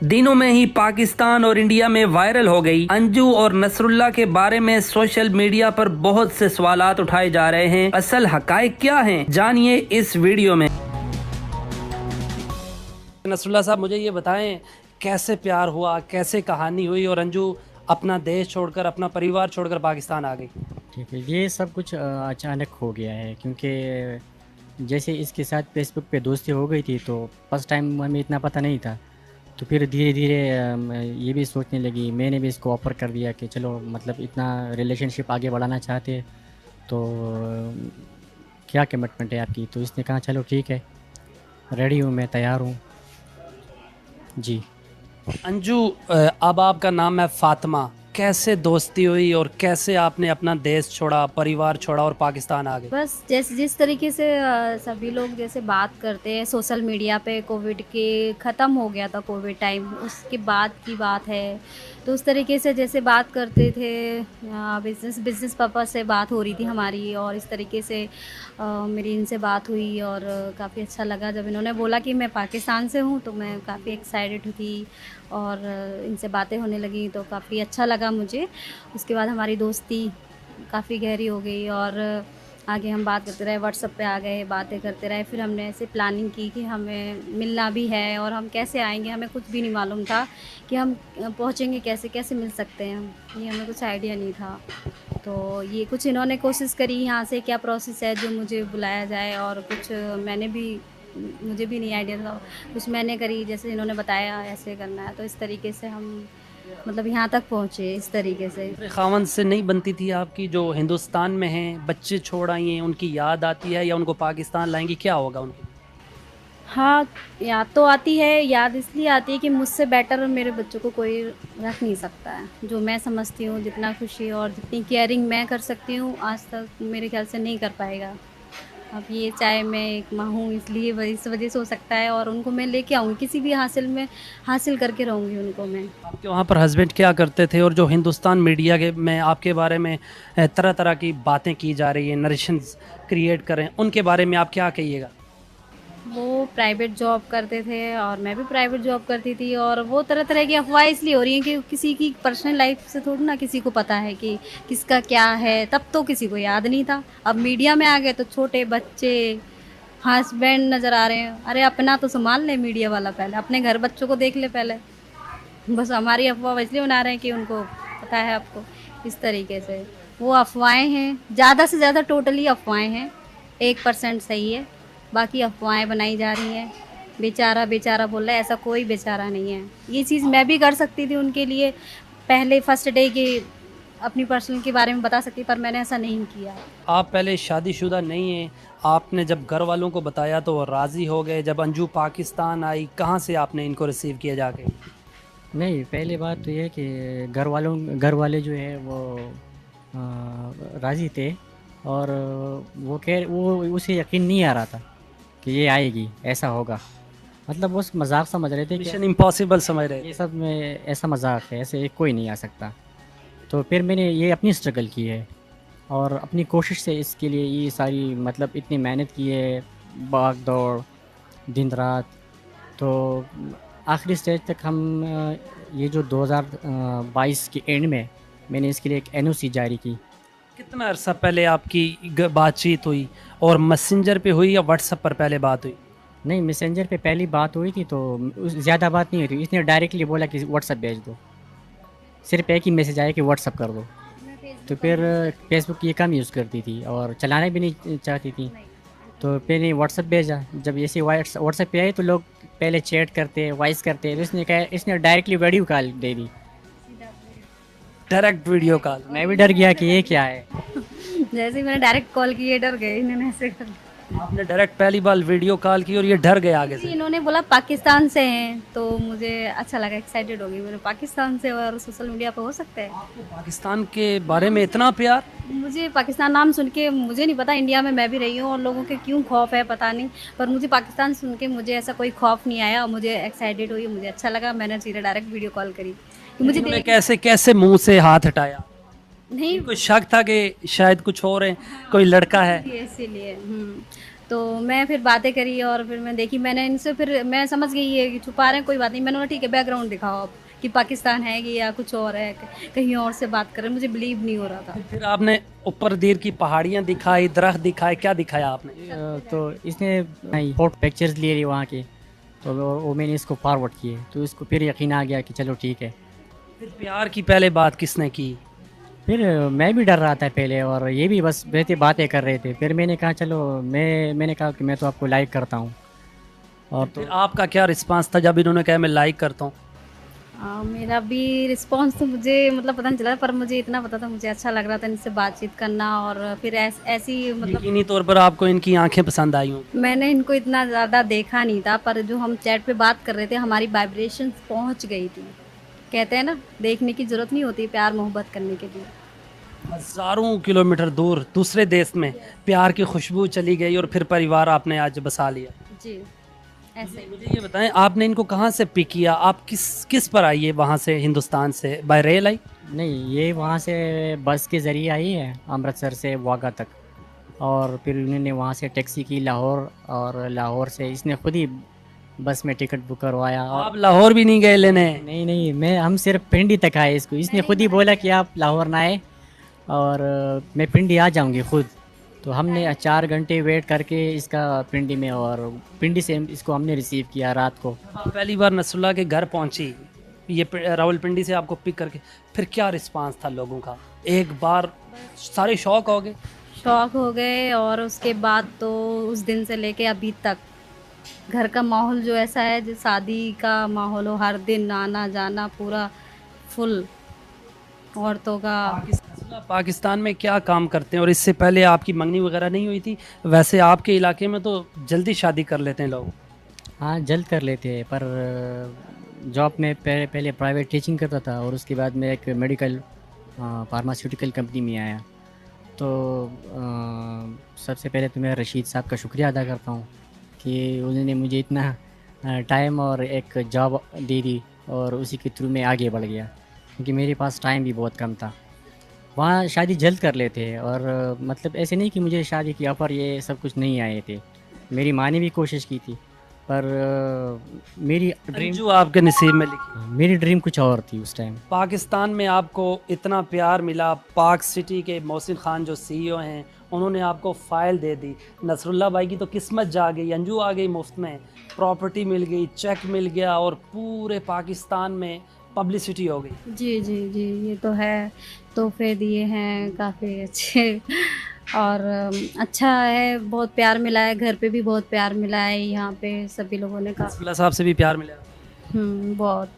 दिनों में ही पाकिस्तान और इंडिया में वायरल हो गई अंजू और नसरुल्लाह के बारे में सोशल मीडिया पर बहुत से सवालात उठाए जा रहे हैं। असल हकायक क्या हैं, जानिए इस वीडियो में। नसरुल्लाह साहब, मुझे ये बताएं, कैसे प्यार हुआ, कैसे कहानी हुई और अंजू अपना देश छोड़कर, अपना परिवार छोड़कर पाकिस्तान आ गई? ठीक है, ये सब कुछ अचानक हो गया है क्योंकि जैसे इसके साथ फेसबुक पे दोस्ती हो गई थी तो फर्स्ट टाइम हमें इतना पता नहीं था। तो फिर धीरे धीरे ये भी सोचने लगी, मैंने भी इसको ऑफ़र कर दिया कि चलो मतलब इतना रिलेशनशिप आगे बढ़ाना चाहते तो क्या कमिटमेंट है आपकी। तो इसने कहा चलो ठीक है, रेडी हूँ, मैं तैयार हूँ जी। अंजू, अब आपका नाम है फातिमा, कैसे दोस्ती हुई और कैसे आपने अपना देश छोड़ा, परिवार छोड़ा और पाकिस्तान आ गए? बस जैसे जिस तरीके से सभी लोग जैसे बात करते हैं सोशल मीडिया पे, कोविड के ख़त्म हो गया था कोविड टाइम, उसके बाद की बात है। तो उस तरीके से जैसे बात करते थे, बिज़नेस पर्पज़ से बात हो रही थी हमारी, और इस तरीके से मेरी इनसे बात हुई और काफ़ी अच्छा लगा। जब इन्होंने बोला कि मैं पाकिस्तान से हूँ तो मैं काफ़ी एक्साइटेड थी और इनसे बातें होने लगी तो काफ़ी अच्छा लगा मुझे। उसके बाद हमारी दोस्ती काफ़ी गहरी हो गई और आगे हम बात करते रहे, व्हाट्सएप पे आ गए, बातें करते रहे। फिर हमने ऐसे प्लानिंग की कि हमें मिलना भी है और हम कैसे आएंगे, हमें कुछ भी नहीं मालूम था कि हम पहुंचेंगे कैसे, कैसे मिल सकते हैं हम, ये हमें कुछ आइडिया नहीं था। तो ये कुछ इन्होंने कोशिश करी यहाँ से क्या प्रोसेस है जो मुझे बुलाया जाए, और कुछ मुझे भी नहीं आइडिया था, कुछ मैंने करी, जैसे इन्होंने बताया ऐसे करना है। तो इस तरीके से हम मतलब यहाँ तक पहुँचे इस तरीके से। खावन से नहीं बनती थी आपकी, जो हिंदुस्तान में हैं, बच्चे छोड़ आई हैं, उनकी याद आती है या उनको पाकिस्तान लाएंगी, क्या होगा उनको? हाँ, याद तो आती है। याद इसलिए आती है कि मुझसे बेटर मेरे बच्चों को कोई रख नहीं सकता है। जो मैं समझती हूँ, जितना खुशी और जितनी केयरिंग मैं कर सकती हूँ आज तक मेरे ख्याल से नहीं कर पाएगा। अब ये चाहे मैं एक माँ हूँ इसलिए इस वजह से हो सकता है, और उनको मैं लेके आऊँगी किसी भी हासिल करके रहूँगी उनको मैं। आपके वहाँ पर हस्बैंड क्या करते थे? और जो हिंदुस्तान मीडिया के में आपके बारे में तरह तरह की बातें की जा रही हैं, नरेशंस क्रिएट कर रहे हैं, उनके बारे में आप क्या कहिएगा? वो प्राइवेट जॉब करते थे और मैं भी प्राइवेट जॉब करती थी, और वो तरह तरह की अफवाहें इसलिए हो रही हैं कि किसी की पर्सनल लाइफ से थोड़ी ना किसी को पता है कि किसका क्या है। तब तो किसी को याद नहीं था, अब मीडिया में आ गए तो छोटे बच्चे, हस्बैंड नज़र आ रहे हैं। अरे अपना तो संभाल ले मीडिया वाला, पहले अपने घर बच्चों को देख ले पहले। बस हमारी अफवाह इसलिए बना रहे हैं कि उनको पता है आपको। इस तरीके से वो अफवाहें हैं, ज़्यादा से ज़्यादा टोटली अफवाहें हैं, 1% सही है, बाकी अफवाहें बनाई जा रही हैं। बेचारा बेचारा बोल रहा है, ऐसा कोई बेचारा नहीं है। ये चीज़ मैं भी कर सकती थी उनके लिए, पहले फर्स्ट डे की अपनी पर्सनल के बारे में बता सकती, पर मैंने ऐसा नहीं किया। आप पहले शादीशुदा नहीं हैं, आपने जब घर वालों को बताया तो वो राज़ी हो गए। जब अंजू पाकिस्तान आई, कहाँ से आपने इनको रिसीव किया जाके? नहीं, पहली बात तो ये है कि घर वाले जो है वो राज़ी थे, और वो उसे यकीन नहीं आ रहा था कि ये आएगी, ऐसा होगा। मतलब वो मजाक समझ रहे थे कि मिशन इम्पॉसिबल समझ रहे थे। ये सब में ऐसा मजाक है, ऐसे कोई नहीं आ सकता। तो फिर मैंने ये अपनी स्ट्रगल की है और अपनी कोशिश से इसके लिए ये सारी मतलब इतनी मेहनत की है, भाग दौड़ दिन रात। तो आखिरी स्टेज तक हम ये जो 2022 के एंड में मैंने इसके लिए एक एनओसी जारी की। कितना अरसा पहले आपकी बातचीत हुई, और मैसेंजर पे हुई या व्हाट्सएप पर पहले बात हुई? नहीं, मैसेंजर पे पहली बात हुई थी तो ज़्यादा बात नहीं हुई थी। इसने डायरेक्टली बोला कि व्हाट्सएप भेज दो, सिर्फ एक ही मैसेज आया कि व्हाट्सएप कर दो। तो फिर फेसबुक ये कम यूज़ करती थी और चलाना भी नहीं चाहती थी, तो मैंने व्हाट्सएप भेजा। जब ऐसे व्हाट्सएप पे आए तो लोग पहले चैट करते, वॉइस करते, तो इसने डायरेक्टली वीडियो कॉल दे दी, डायरेक्ट वीडियो कॉल। मैं भी डर गया कि ये क्या है। जैसे ही मैंने डायरेक्ट कॉल की, ये डर गए, इन्होंने ऐसे कर आपने डायरेक्ट पहली बार वीडियो कॉल की और ये डर गए आगे से? इन्होंने बोला पाकिस्तान से हैं तो मुझे अच्छा लगा, एक्साइटेड हो गई। मैंने पाकिस्तान से और सोशल मीडिया पे हो सकता है। आपको पाकिस्तान के बारे में इतना प्यार? मुझे पाकिस्तान नाम सुन के, मुझे नहीं पता, इंडिया में मैं भी रही हूँ और लोगों के क्यों खौफ है पता नहीं, पर मुझे पाकिस्तान सुन के मुझे ऐसा कोई खौफ नहीं आया। मुझे एक्साइटेड हुई, मुझे अच्छा लगा। मैंने सीधे डायरेक्ट वीडियो कॉल करी कि मुझे इन्होंने कैसे कैसे मुंह से हाथ हटाया? नहीं, कोई शक था कि शायद कुछ और है, कोई लड़का है? इसीलिए तो मैं फिर बातें करी और फिर मैं देखी, मैंने इनसे फिर मैं समझ गई ये कि छुपा रहे हैं, कोई बात नहीं। मैंने बोला ठीक है बैकग्राउंड दिखाओ आप कि पाकिस्तान है कि या कुछ और है, कहीं और से बात कर रहे हैं। मुझे बिलीव नहीं हो रहा था। फिर आपने ऊपर देर की पहाड़ियाँ दिखाई, दरख्त दिखाए, क्या दिखाया आपने? तो इसने फोटो पिक्चर्स लिए वहाँ के, तो वो मैंने इसको फॉरवर्ड किए, तो इसको फिर यकीन आ गया कि चलो ठीक है। फिर प्यार की पहले बात किसने की? फिर मैं भी डर रहा था पहले, और ये भी बस वैसे बातें कर रहे थे। फिर मैंने कहा चलो, मैंने कहा कि मैं तो आपको लाइक करता हूँ। और तो फिर आपका क्या रिस्पांस था जब इन्होंने कहा मैं लाइक करता हूँ? मेरा भी रिस्पॉन्स तो मुझे मतलब पता नहीं चला, पर मुझे इतना पता था, मुझे अच्छा लग रहा था इनसे बातचीत करना। और फिर ऐसी मतलब यकीनी तौर पर आपको इनकी आंखें पसंद आई हों। मैंने इनको इतना ज़्यादा देखा नहीं था, पर जो हम चैट पे बात कर रहे थे हमारी वाइब्रेशंस पहुंच गई थी। कहते हैं ना, देखने की ज़रूरत नहीं होती प्यार मोहब्बत करने के लिए। हजारों किलोमीटर दूर दूसरे देश में प्यार की खुशबू चली गई और फिर परिवार आपने आज बसा लिया। जी, ऐसे ही। मुझे ये बताएं, आपने इनको कहाँ से पिक किया? आप किस किस पर आई है वहाँ से, हिंदुस्तान से बाय रेल आई? नहीं, ये वहाँ से बस के ज़रिए आई है अमृतसर से वाघा तक, और फिर उन्होंने वहाँ से टैक्सी की लाहौर, और लाहौर से इसने खुद ही बस में टिकट बुक करवाया। और आप लाहौर भी नहीं गए लेने? नहीं, हम सिर्फ पिंडी तक आए। इसको इसने खुद ही बोला कि आप लाहौर ना आए, और मैं पिंडी आ जाऊंगी खुद। तो हमने 4 घंटे वेट करके इसका पिंडी में, और पिंडी से इसको हमने रिसीव किया रात को। आप पहली बार नसरुल्लाह के घर पहुंची, ये रावलपिंडी से आपको पिक करके, फिर क्या रिस्पांस था लोगों का? एक बार सारे शौक हो गए? शौक हो गए। और उसके बाद तो उस दिन से लेके अभी तक घर का माहौल जो ऐसा है, जो शादी का माहौल हो, हर दिन आना जाना पूरा फुल औरतों का। नसरुल्लाह पाकिस्तान में क्या काम करते हैं, और इससे पहले आपकी मंगनी वगैरह नहीं हुई थी? वैसे आपके इलाके में तो जल्दी शादी कर लेते हैं लोग। हाँ, जल्द कर लेते हैं, पर जॉब में पहले प्राइवेट टीचिंग करता था, और उसके बाद मैं एक मेडिकल फार्मास्यूटिकल कंपनी में आया। तो सबसे पहले तो मैं रशीद साहब का शुक्रिया अदा करता हूँ कि उन्होंने मुझे इतना टाइम और एक जॉब दे दी, और उसी के थ्रू मैं आगे बढ़ गया, क्योंकि मेरे पास टाइम भी बहुत कम था। वहाँ शादी जल्द कर लेते हैं, और मतलब ऐसे नहीं कि मुझे शादी की ऑफ़र ये सब कुछ नहीं आए थे। मेरी माँ ने भी कोशिश की थी, पर जो आपके नसीब में लिखी। मेरी ड्रीम कुछ और थी उस टाइम। पाकिस्तान में आपको इतना प्यार मिला, पाक सिटी के मोहसिन खान जो सीईओ हैं उन्होंने आपको फ़ाइल दे दी। नसरुल्लाह भाई की तो किस्मत जा गई, अंजू आ गई मुफ्त में, प्रॉपर्टी मिल गई, चेक मिल गया, और पूरे पाकिस्तान में पब्लिसिटी हो गई। जी जी जी, ये तो है। तोहफे दिए हैं काफ़ी अच्छे। और अच्छा है, बहुत प्यार मिला है, घर पे भी बहुत प्यार मिला है, यहाँ पे सभी लोगों ने नसरुल्लाह साहब से भी प्यार मिला? बहुत।